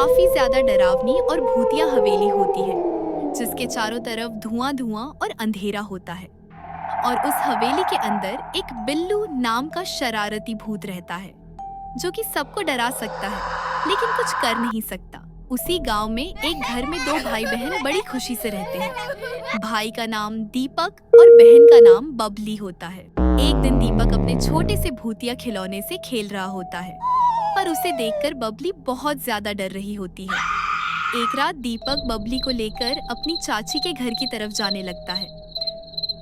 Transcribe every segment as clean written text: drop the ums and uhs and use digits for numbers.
काफी ज्यादा डरावनी और भूतिया हवेली होती है, जिसके चारों तरफ धुआं धुआं और अंधेरा होता है। और उस हवेली के अंदर एक बिल्लू नाम का शरारती भूत रहता है, जो कि सबको डरा सकता है लेकिन कुछ कर नहीं सकता। उसी गांव में एक घर में दो भाई बहन बड़ी खुशी से रहते हैं। भाई का नाम दीपक और बहन का नाम बबली होता है। एक दिन दीपक अपने छोटे से भूतिया खिलौने से खेल रहा होता है, पर उसे देखकर बबली बहुत ज्यादा डर रही होती है। एक रात दीपक बबली को लेकर अपनी चाची के घर की तरफ जाने लगता है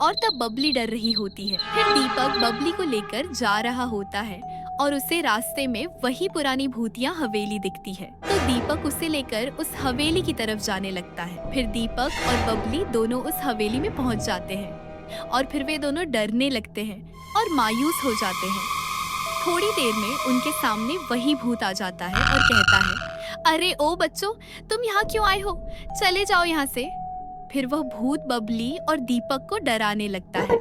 और तब बबली डर रही होती है। फिर दीपक बबली को लेकर जा रहा होता है और उसे रास्ते में वही पुरानी भूतिया हवेली दिखती है, तो दीपक उसे लेकर उस हवेली की तरफ जाने लगता है। फिर दीपक और बबली दोनों उस हवेली में पहुंच जाते हैं और फिर वे दोनों डरने लगते हैं और मायूस हो जाते हैं। थोड़ी देर में उनके सामने वही भूत आ जाता है और कहता है, अरे ओ बच्चों, तुम यहाँ क्यों आए हो? चले जाओ यहाँ से। फिर वह भूत बबली और दीपक को डराने लगता है।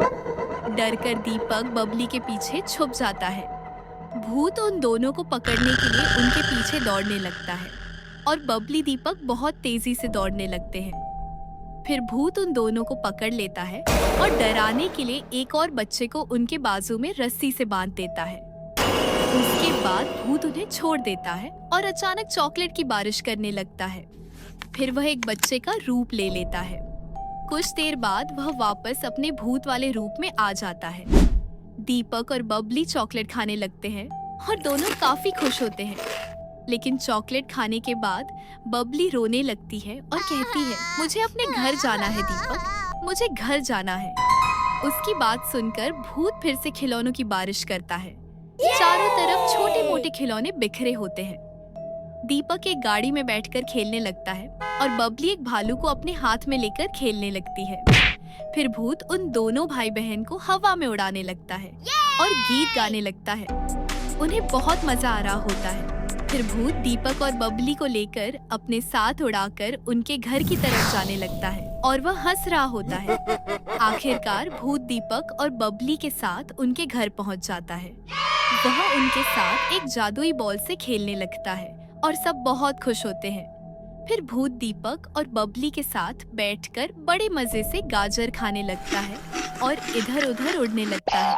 डर कर दीपक बबली के पीछे छुप जाता है। भूत उन दोनों को पकड़ने के लिए उनके पीछे दौड़ने लगता है और बबली दीपक बहुत तेजी से दौड़ने लगते हैं। फिर भूत उन दोनों को पकड़ लेता है और डराने के लिए एक और बच्चे को उनके बाजू में रस्सी से बांध देता है। उसके बाद भूत उन्हें छोड़ देता है और अचानक चॉकलेट की बारिश करने लगता है। फिर वह एक बच्चे का रूप ले लेता है। कुछ देर बाद वह वापस अपने भूत वाले रूप में आ जाता है। दीपक और बबली चॉकलेट खाने लगते हैं और दोनों काफी खुश होते हैं। लेकिन चॉकलेट खाने के बाद बबली रोने लगती है और कहती है, मुझे अपने घर जाना है दीपक, मुझे घर जाना है। उसकी बात सुनकर भूत फिर से खिलौनों की बारिश करता है। चारों तरफ छोटे मोटे खिलौने बिखरे होते हैं। दीपक एक गाड़ी में बैठकर खेलने लगता है और बबली एक भालू को अपने हाथ में लेकर खेलने लगती है। फिर भूत उन दोनों भाई बहन को हवा में उड़ाने लगता है और गीत गाने लगता है। उन्हें बहुत मजा आ रहा होता है। फिर भूत दीपक और बबली को लेकर अपने साथ उड़ाकर उनके घर की तरफ जाने लगता है और वह हंस रहा होता है। आखिरकार भूत दीपक और बबली के साथ उनके घर पहुंच जाता है। वह उनके साथ एक जादुई बॉल से खेलने लगता है और सब बहुत खुश होते हैं। फिर भूत दीपक और बबली के साथ बैठकर बड़े मजे से गाजर खाने लगता है और इधर उधर उड़ने लगता है।